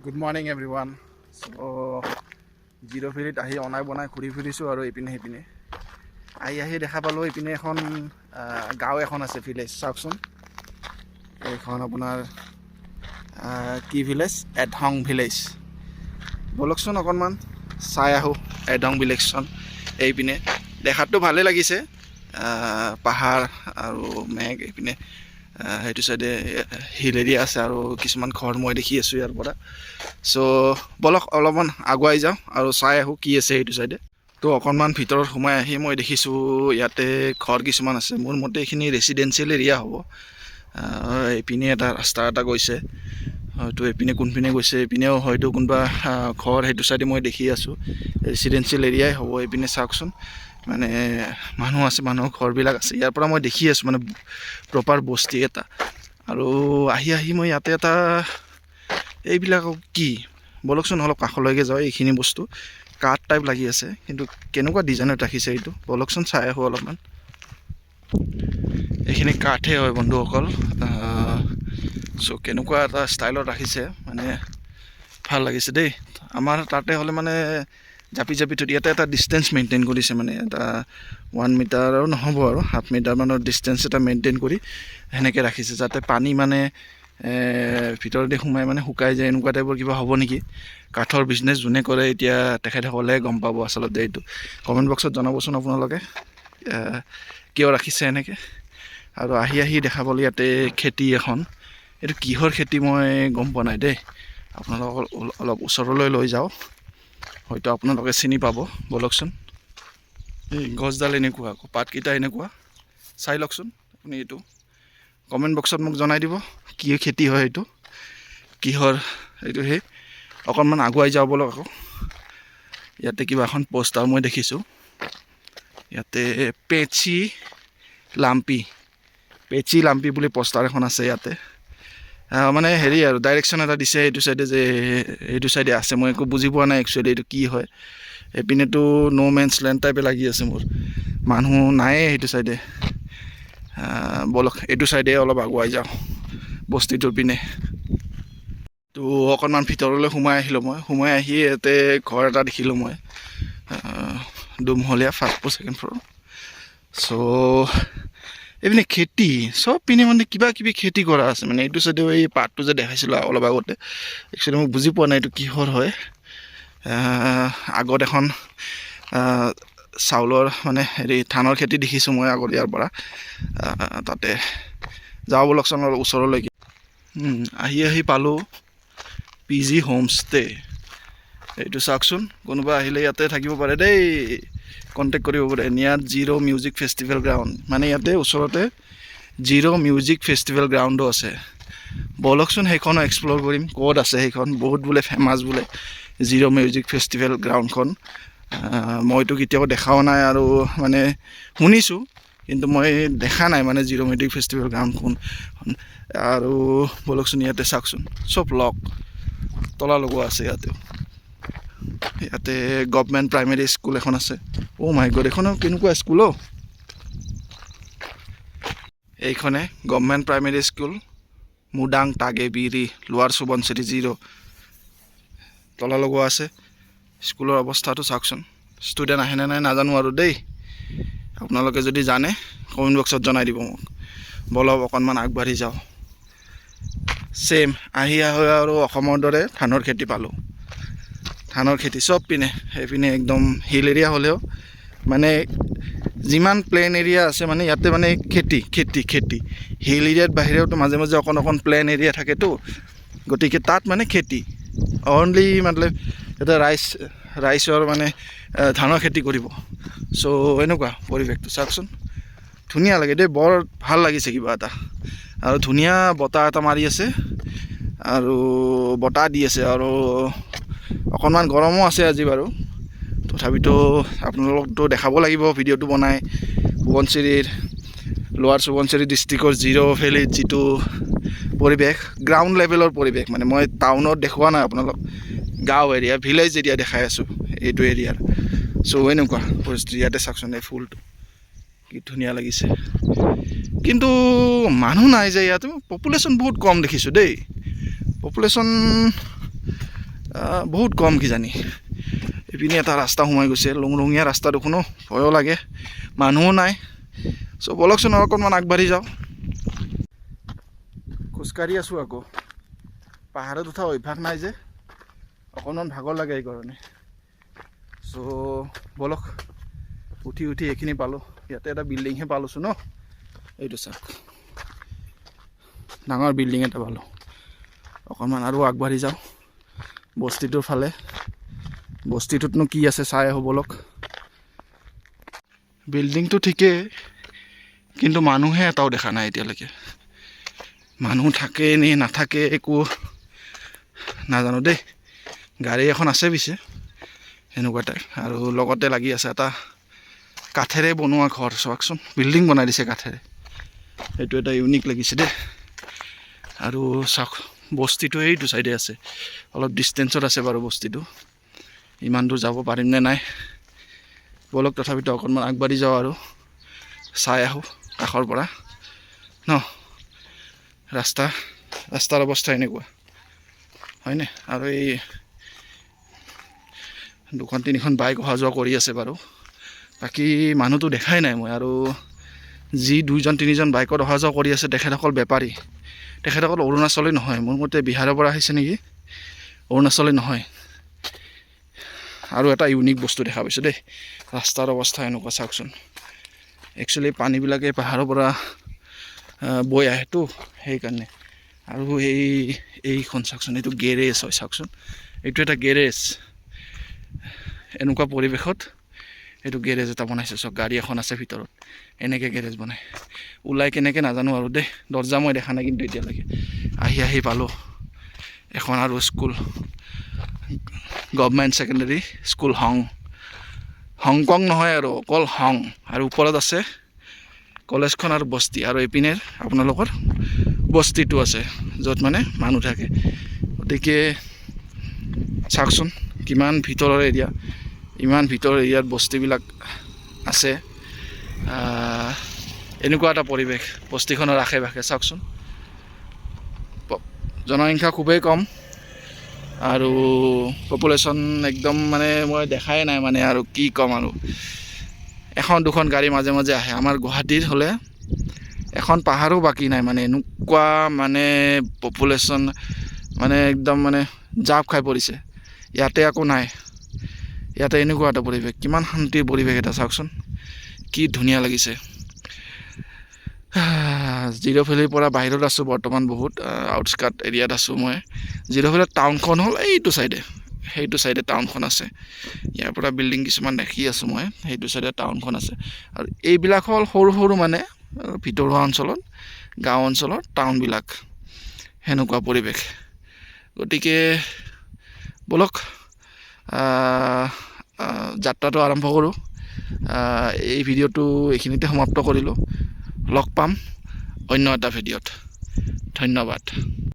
Good morning everyone. Zero' ভেলিত আহি অনাই বনাই ঘূৰি ফুৰিছোঁ আৰু ইপিনে সিপিনে আহি দেখা পালোঁ ইপিনে এখন গাঁও এখন আছে, ভিলেজ। চাওকচোন, এইখন আপোনাৰ কি ভিলেজ? এডহং ভিলেজ। ব'লকচোন অকণমান চাই আহোঁ এডহং ভিলেজখন। এইপিনে দেখাততো ভালেই লাগিছে, পাহাৰ আৰু মেঘ। এইপিনে সেইটো চাইডে হিল এৰিয়া আছে আৰু কিছুমান ঘৰ মই দেখি আছোঁ ইয়াৰ পৰা। চ' ব'লক অলপমান আগুৱাই যাওঁ আৰু চাই আহোঁ কি আছে সেইটো চাইডে। তো অকণমান ভিতৰত সোমাই আহি মই দেখিছোঁ ইয়াতে ঘৰ কিছুমান আছে। মোৰ মতে এইখিনি ৰেচিডেঞ্চিয়েল এৰিয়া হ'ব। এইপিনে এটা ৰাস্তা এটা গৈছে, হয়তো এইপিনে কোনপিনে গৈছে, এইপিনেও হয়তো কোনোবা ঘৰ সেইটো চাইডে মই দেখি আছোঁ। ৰেচিডেঞ্চিয়েল এৰিয়াই হ'ব। এইপিনে চাওকচোন, মানে মানুহ আছে, মানুহৰ ঘৰবিলাক আছে। ইয়াৰ পৰা মই দেখি আছোঁ মানে প্ৰপাৰ বস্তি এটা। আৰু আহি মই ইয়াতে এটা এইবিলাক কি ব'লকচোন অলপ কাষলৈকে যাওঁ। এইখিনি বস্তু কাঠ টাইপ লাগি আছে, কিন্তু কেনেকুৱা ডিজাইনত ৰাখিছে এইটো ব'লকচোন চাই আহোঁ অলপমান। এইখিনি কাঠে হয় বন্ধুসকল। চ' কেনেকুৱা এটা ষ্টাইলত ৰাখিছে, মানে ভাল লাগিছে দেই। আমাৰ তাতে হ'লে মানে জাপি থৈ ইয়াতে এটা ডিষ্টেঞ্চ মেইনটেইন কৰিছে, মানে এটা 1 মিটাৰো নহ'ব আৰু 1/2 মিটাৰমানৰ ডিষ্টেঞ্চ এটা মেইনটেইন কৰি সেনেকৈ ৰাখিছে, যাতে পানী মানে ভিতৰতে সোমাই মানে শুকাই যায়। এনেকুৱা টাইপৰ কিবা হ'ব নেকি? কাঠৰ বিজনেছ যোনে কৰে এতিয়া তেখেতসকলে গম পাব আচলতে। এইটো কমেণ্ট বক্সত জনাবচোন আপোনালোকে কিয় ৰাখিছে এনেকৈ। আৰু আহি দেখা পালোঁ ইয়াতে খেতি এখন। এইটো কিহৰ খেতি মই গম পোৱা নাই দেই। আপোনালোকক অলপ ওচৰলৈ লৈ যাওঁ, হয়তো আপোনালোকে চিনি পাব। ব'লকচোন, এই গছডাল এনেকুৱা, আকৌ পাতকেইটা এনেকুৱা। চাই লওকচোন আপুনি। এইটো কমেণ্ট বক্সত মোক জনাই দিব কি খেতি হয়, এইটো কিহৰ এইটো। সেই অকণমান আগুৱাই যাওঁ ব'লক আকৌ। ইয়াতে কিবা এখন পোষ্টাৰ মই দেখিছোঁ, ইয়াতে পেচি লাম্পি বুলি পোষ্টাৰ এখন আছে ইয়াতে। মানে হেৰি আৰু ডাইৰেকশ্যন এটা দিছে এইটো চাইডে, যে এইটো চাইডে আছে। মই একো বুজি পোৱা নাই একচুৱেলি এইটো কি হয়। এইপিনেতো ন' মেন্স লেণ্ড টাইপে লাগি আছে মোৰ, মানুহ নায়ে সেইটো চাইডে। ব'লক এইটো চাইডে অলপ আগুৱাই যাওঁ বস্তিটোৰ পিনে। তো অকণমান ভিতৰলৈ সোমাই আহিলোঁ মই। সোমাই আহি ইয়াতে ঘৰ এটা দেখিলোঁ মই, দুমহলীয়া, 1st ফ্ল'ৰ 2nd ফ্ল'ৰ। চ' এইপিনে খেতি চব পিনে মানে কিবা কিবি খেতি কৰা আছে। মানে এইটো চাইডেও এই পাতটো যে দেখাইছিলোঁ অলপ আগতে, একচুৱেলি মই বুজি পোৱা নাই এইটো কিহৰ হয়। আগত এখন চাউলৰ মানে হেৰি ধানৰ খেতি দেখিছোঁ মই আগত ইয়াৰ পৰা। তাতে যাওঁ ব'লকচোন অলপ ওচৰলৈকে। আহি পালোঁ PG হোমষ্টে। এইটো চাওকচোন, কোনোবা আহিলে ইয়াতে থাকিব পাৰে দেই, কণ্টেক্ট কৰিব পাৰে। নিয়াত জিৰ' মিউজিক ফেষ্টিভেল গ্ৰাউণ্ড, মানে ইয়াতে ওচৰতে জিৰ' মিউজিক ফেষ্টিভেল গ্ৰাউণ্ডো আছে। ব'লকচোন সেইখনো এক্সপ্ল'ৰ কৰিম, ক'ত আছে সেইখন। বহুত বোলে ফেমাছ বোলে জিৰ' মিউজিক ফেষ্টিভেল গ্ৰাউণ্ডখন। মইতো কেতিয়াও দেখাও নাই, আৰু মানে শুনিছোঁ কিন্তু মই দেখা নাই মানে জিৰ' মিউজিক ফেষ্টিভেল গ্ৰাউণ্ডখন। আৰু ব'লকচোন ইয়াতে চাওকচোন, চব লক তলা লগোৱা আছে ইয়াতেও। ইয়াতে গভমেণ্ট প্ৰাইমেৰী স্কুল এখন আছে। অ' মাই গড, এইখনো কেনেকুৱা স্কুল অ'। এইখনে গভমেণ্ট প্ৰাইমেৰী স্কুল, মুডাং টাগেবিৰি, লোৱাৰ সুবনচিৰি 0। তলা লগোৱা আছে। স্কুলৰ অৱস্থাটো চাওকচোন। ষ্টুডেণ্ট আহেনে নাই নাজানো আৰু দেই, আপোনালোকে যদি জানে কমেণ্ট বক্সত জনাই দিব মোক। ব'লক অকণমান আগবাঢ়ি যাওঁ। ছেইম আহি আৰু অসমৰ দৰে ধানৰ খেতি পালোঁ। ধানৰ খেতি চব পিনে। সেইপিনে একদম হিল এৰিয়া হ'লেও মানে যিমান প্লেন এৰিয়া আছে, মানে ইয়াতে মানে খেতি। হিল এৰিয়াত বাহিৰেওতো মাজে মাজে অকণ প্লেন এৰিয়া থাকেতো, গতিকে তাত মানে খেতি অনলি, মানে এটা ৰাইচৰ মানে ধানৰ খেতি কৰিব। চ' এনেকুৱা পৰিৱেশটো চাওকচোন, ধুনীয়া লাগে দেই, বৰ ভাল লাগিছে কিবা এটা। আৰু ধুনীয়া বতাহ এটা মাৰি আছে, আৰু বতাহ দি আছে, আৰু অকণমান গৰমো আছে আজি বাৰু। তথাপিতো আপোনালোকতো দেখাব লাগিব ভিডিঅ'টো বনাই। সোৱণশিৰিৰ, লোৱাৰ সুবনচিৰি ডিষ্ট্ৰিক্টৰ জিৰ' ভেলীত যিটো পৰিৱেশ, গ্ৰাউণ্ড লেভেলৰ পৰিৱেশ। মানে মই টাউনত দেখুওৱা নাই আপোনালোক, গাঁও এৰিয়া, ভিলেজ এৰিয়া দেখাই আছোঁ এইটো এৰিয়াৰ। চ' এনেকুৱা পৰিস্থিতি। ইয়াতে চাওকচোন এই ফুলটো কি ধুনীয়া লাগিছে, কিন্তু মানুহ নাই যে ইয়াতো। পপুলেশ্যন বহুত কম দেখিছোঁ দেই। পপুলেশ্যন বহুত কম কিজানি। এইপিনে এটা ৰাস্তা সোমাই গৈছে, লংৰঙীয়া ৰাস্তা দুখনো, ভয়ো লাগে, মানুহো নাই। চ' বলকচোন অকণমান আগবাঢ়ি যাওঁ। খোজকাঢ়ি আছোঁ আকৌ, পাহাৰত উঠা অভ্যাস নাই যে, অকণমান ভাগৰ লাগে এইকাৰণে। চ' বলক, উঠি এইখিনি পালোঁ। ইয়াতে এটা বিল্ডিংহে পালোঁছো ন, এইটো চাওক, ডাঙৰ বিল্ডিং এটা পালোঁ। অকণমান আৰু আগবাঢ়ি যাওঁ বস্তিটোৰ ফালে। বস্তিটোতনো কি আছে চাই আহোঁ বলক। বিল্ডিংটো ঠিকেই, কিন্তু মানুহে এটাও দেখা নাই এতিয়ালৈকে। মানুহ থাকে নে নাথাকে একো নাজানো দেই। গাড়ী এখন আছে পিছে সেনেকুৱাতে, আৰু লগতে লাগি আছে এটা কাঠেৰে বনোৱা ঘৰ। চাওকচোন, বিল্ডিং বনাই দিছে কাঠেৰে, সেইটো এটা ইউনিক লাগিছে দেই। আৰু চাওক, বস্তিটো এইটো চাইডে আছে, অলপ ডিষ্টেঞ্চত আছে বাৰু বস্তিটো। ইমান দূৰ যাব পাৰিম নে নাই বলক, তথাপিতো অকণমান আগবাঢ়ি যাওঁ আৰু চাই আহোঁ কাষৰ পৰা ন। ৰাস্তাৰ অৱস্থা এনেকুৱা হয়নে? আৰু এই 2-3খন বাইক অহা যোৱা কৰি আছে বাৰু, বাকী মানুহটো দেখাই নাই মই। আৰু যি 2-3জন বাইকত অহা যোৱা কৰি আছে, তেখেতসকল বেপাৰী। তেখেতসকল অৰুণাচলী নহয়, মোৰ মতে বিহাৰৰ পৰা আহিছে নেকি, অৰুণাচলী নহয়। আৰু এটা ইউনিক বস্তু দেখা পাইছোঁ দেই, ৰাস্তাৰ অৱস্থা এনেকুৱা চাওকচোন। একচুৱেলি পানীবিলাকে পাহাৰৰ পৰা বৈ আহেতো, সেইকাৰণে। আৰু এইখন চাওকচোন, এইটো গেৰেজ হয় চাওকচোন, এইটো এটা গেৰেজ। এনেকুৱা পৰিৱেশত এইটো গেৰেজ এটা বনাইছে চাওক, গাড়ী এখন আছে ভিতৰত, এনেকৈ গেৰেজ বনাই। ওলাই কেনেকৈ নাজানো আৰু দেই, দৰ্জা মই দেখা নাই কিন্তু এতিয়ালৈকে। আহি পালোঁ এখন আৰু school, government secondary school Hong Kong নহয় আৰু অকল হং। আৰু ওপৰত আছে কলেজখন আৰু বস্তি, আৰু এইপিনে আপোনালোকৰ বস্তিটো আছে য'ত মানে মানুহ থাকে। গতিকে চাওকচোন কিমান ভিতৰৰ এৰিয়া, ইমান ভিতৰৰ এৰিয়াত বস্তিবিলাক আছে। এনেকুৱা এটা পৰিৱেশ বস্তিখনৰ আশে পাশে চাওকচোন। জনসংখ্যা খুবেই কম, আৰু পপুলেশ্যন একদম মানে মই দেখাই নাই মানে, আৰু কি ক'ম আৰু। 1-2খন গাড়ী মাজে মাজে আহে। আমাৰ গুৱাহাটীত হ'লে এখন পাহাৰো বাকী নাই মানে, এনেকুৱা মানে পপুলেশ্যন মানে একদম মানে জাপ খাই পৰিছে। ইয়াতে আকৌ নাই, ইয়াতে এনেকুৱা এটা পৰিৱেশ, কিমান শান্তিৰ পৰিৱেশ এটা চাওকচোন, কি ধুনীয়া লাগিছে। জিৰ' ভেলীৰ পৰা বাহিৰত আছোঁ বৰ্তমান, বহুত আউটস্কাৰ্ট এৰিয়াত আছোঁ মই। জিৰ' ভেলীৰ টাউনখন হ'ল এইটো চাইডে, সেইটো চাইডে টাউনখন আছে। ইয়াৰ পৰা বিল্ডিং কিছুমান দেখি আছোঁ মই, সেইটো চাইডে টাউনখন আছে। আৰু এইবিলাক হ'ল সৰু সৰু মানে ভিতৰুৱা অঞ্চলত, গাঁও অঞ্চলৰ টাউনবিলাক, সেনেকুৱা পৰিৱেশ। গতিকে বলক যাত্ৰাটো আৰম্ভ কৰোঁ। এই ভিডিঅ'টো এইখিনিতে সমাপ্ত কৰিলোঁ। লগ পাম অন্য এটা ভিডিঅ'ত। ধন্যবাদ।